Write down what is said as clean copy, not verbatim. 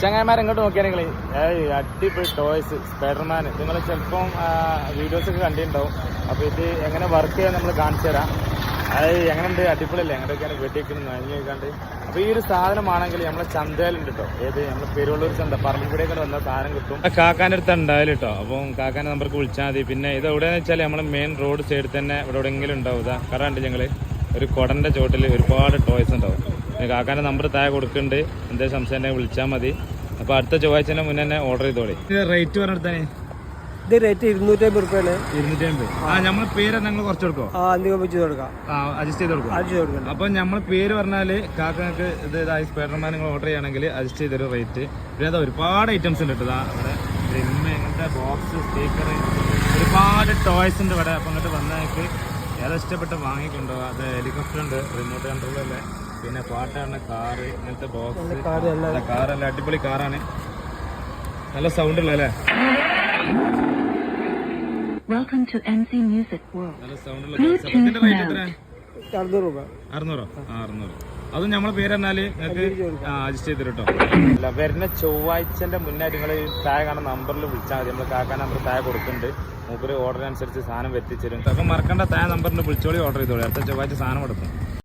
ചങ്ങായിമാരെ എങ്ങോട്ട് നോക്കിയാണെങ്കിൽ അടിപൊളി ടോയ്സ് സ്പൈഡർമാൻ നിങ്ങൾ ചിലപ്പം വീഡിയോസ് ഒക്കെ കണ്ടിട്ടുണ്ടാവും. അപ്പോൾ ഇത് എങ്ങനെ വർക്ക് ചെയ്യാൻ നമ്മൾ കാണിച്ചു തരാം. അത് എങ്ങനെയുണ്ട്, അടിപൊളിയല്ലേ? എങ്ങനെയൊക്കെയാണ് വെട്ടിയിരിക്കുന്നത് നനഞ്ഞു വെക്കാണ്ട്. അപ്പോൾ ഈ ഒരു സാധനമാണെങ്കിൽ നമ്മളെ ചന്തയിലുണ്ട് കേട്ടോ. ഏത് നമ്മൾ പെരുവള്ളൂർ ചന്ത പറമ്പിക്കൂടെയൊക്കെ വന്ന സാധനം കിട്ടും. കാക്കാൻ്റെ അടുത്ത് ഉണ്ടാവില്ല കേട്ടോ. അപ്പം കാക്കാൻ്റെ നമ്പർക്ക് വിളിച്ചാൽ മതി. പിന്നെ ഇത് എവിടെയാണെന്ന് വെച്ചാൽ നമ്മൾ മെയിൻ റോഡ് സൈഡിൽ തന്നെ ഇവിടെ എവിടെയെങ്കിലും ഉണ്ടാവും. ഇതാ കറണ്ട് ഞങ്ങൾ ഒരു കുടൻ്റെ ചോട്ടിൽ ഒരുപാട് ടോയ്സ് ഉണ്ടാവും. കാക്കാൻ്റെ നമ്പർ താഴെ കൊടുക്കുന്നുണ്ട്. എന്തെങ്കിലും സംശയം ഉണ്ടെങ്കിൽ വിളിച്ചാൽ മതി. അപ്പോൾ അടുത്ത ചൊവ്വാഴ്ച മുന്നേ തന്നെ ഓർഡർ ചെയ്തോളി. ഇത് റേറ്റ് പറഞ്ഞെടുത്താനേ ഇത് റേറ്റ് 250 രൂപയാണ്. 250. നമ്മൾ പേര് ഞങ്ങൾ കുറച്ച് കൊടുക്കോ? അഡ്ജസ്റ്റ് ചെയ്ത് കൊടുക്കും. അപ്പൊ നമ്മൾ പേര് പറഞ്ഞാല് കാക്കങ്ങൾക്ക് ഇത് സ്പൈഡർമാൻ നിങ്ങൾ ഓർഡർ ചെയ്യുകയാണെങ്കിൽ അഡ്ജസ്റ്റ് ചെയ്തൊരു റേറ്റ്. പിന്നെ അത് ഒരുപാട് ഐറ്റംസ് ഉണ്ട് കേട്ടോ. ഇവിടെ ഡ്രിമ്മ്, ഇങ്ങനത്തെ ബോക്സ്, സ്പീക്കർ, ഒരുപാട് ടോയ്സ് ഉണ്ട് ഇവിടെ. അപ്പൊ അങ്ങോട്ട് വന്നേക്ക് ഏതാ ഇഷ്ടപ്പെട്ട് വാങ്ങിക്കൊണ്ടുപോകാം. അത് ഹെലികോപ്റ്റർ ഉണ്ട്, റിമോട്ട് കൺട്രോളല്ലേ, പിന്നെ പാട്ടാണ്, കാറ്, ഇങ്ങനത്തെ ബോക്സ്, കാറല്ല അടിപൊളി കാറാണ്, നല്ല സൗണ്ട് ഉള്ള അല്ലേ, Welcome to MC Music World. നല്ല സൗണ്ട് ഉള്ള ബോക്സ്. ഇതിന്റെ റേറ്റ് എത്ര? 600 രൂപ. 600. 600. അതും നമ്മളെ പേര് പറഞ്ഞാല് നിങ്ങൾക്ക് അഡ്ജസ്റ്റ് ചെയ്ത് കേട്ടോ. അല്ല, വരുന്ന ചൊവ്വാഴ്ചന്റെ മുന്നേ നിങ്ങൾ താഴെ കാണുന്ന നമ്പറിൽ വിളിച്ചാൽ മതി. നമ്മൾ കാക്കാൻ നമ്പർ താഴെ കൊടുക്കുന്നുണ്ട്. മൂപ്പര് ഓർഡർ അനുസരിച്ച് സാധനം എത്തിച്ചേരും. അപ്പം മറക്കേണ്ട, താഴെ നമ്പറിന് വിളിച്ചോളി, ഓർഡർ ചെയ്തോളി. അടുത്ത ചൊവ്വാഴ്ച സാധനം കൊടുക്കും.